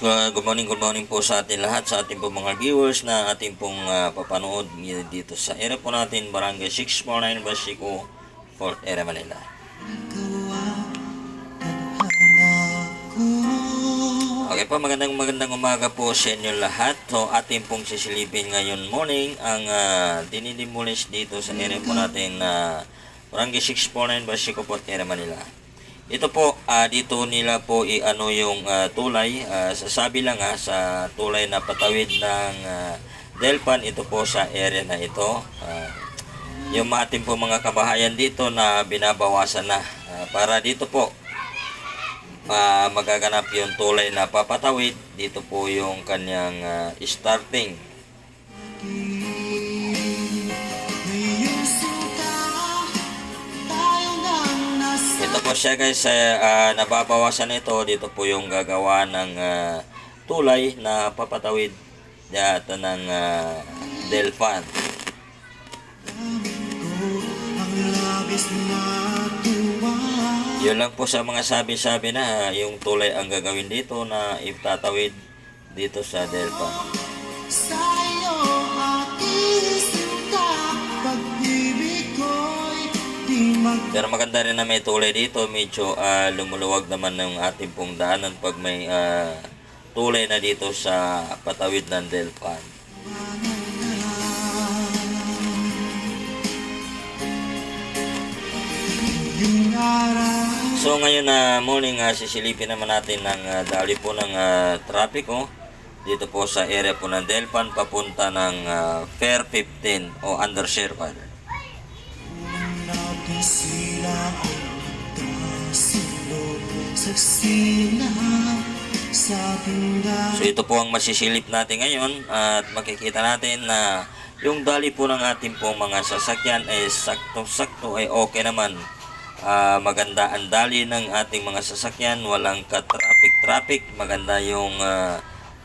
guys, good morning po sa ating lahat, sa ating po mga viewers na ating pong papanood dito sa area po natin, Barangay 649, Basico, Fort Area, Manila. Okay po, magandang umaga po sa inyo lahat. So, ating pong sisilipin ngayon morning ang dinidimulis dito sa area po natin na Barangay 649, Basico, Fort Area, Manila. Ito po, dito nila po i-ano yung tulay, sasabi lang sa tulay na patawid ng Delpan, ito po sa area na ito. Yung ating po mga kabahayan dito na binabawasan na, para dito po magaganap yung tulay na papatawid, dito po yung kanyang starting. Ito po siya guys, nababawasan ito. Dito po yung gagawa ng tulay na papatawid dito ng Delpan. Yun lang po sa mga sabi-sabi na yung tulay ang gagawin dito na itatawid dito sa Delpan. Pero maganda rin na may tulay dito, medyo lumuluwag naman ng ating pong daanan pag may tulay na dito sa patawid ng Delpan. So ngayon na morning, sisilipin naman natin ng dali po ng trapiko dito po sa area po ng Delpan papunta ng Fair 15 o Under Circle. So ito po ang masisilip natin ngayon at makikita natin na yung dali po ng ating pong mga sasakyan ay sakto-sakto ay okay naman. Maganda ang dali ng ating mga sasakyan, walang ka-traffic, maganda yung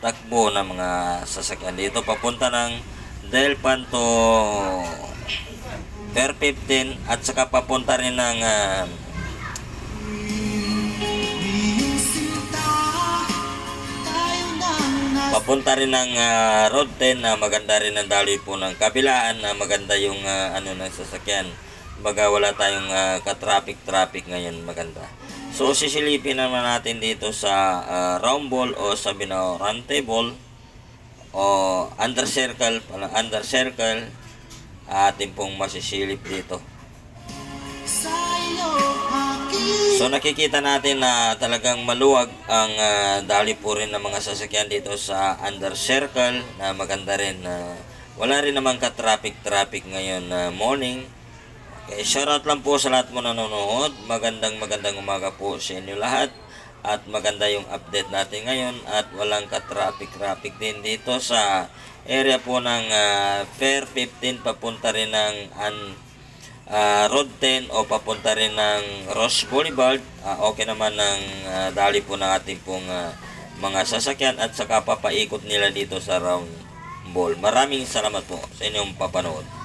takbo ng mga sasakyan dito papunta ng Delpan to Fair 15 at saka papunta rin ng Road 10 na maganda rin ang daloy po ng kabilaan na maganda yung ano ng sasakyan. Baga wala tayong ka-traffic ngayon, maganda. So sisilipin naman natin dito sa round ball o sabi na round table o under circle, atin pong masisilip dito. So nakikita natin na talagang maluwag ang dali po rin ng mga sasakyan dito sa under circle na maganda rin. Wala rin naman ka-traffic ngayon morning. Okay, shoutout lang po sa lahat mo nanonood. Magandang umaga po sa inyo lahat. At maganda yung update natin ngayon at walang ka-traffic din dito sa area po ng Fair 15 papunta rin ng Road 10 o papunta rin ng Ross Boulevard. Okay naman ng dali po ng ating pong mga sasakyan at saka papaikot nila dito sa round ball. Maraming salamat po sa inyong papanood.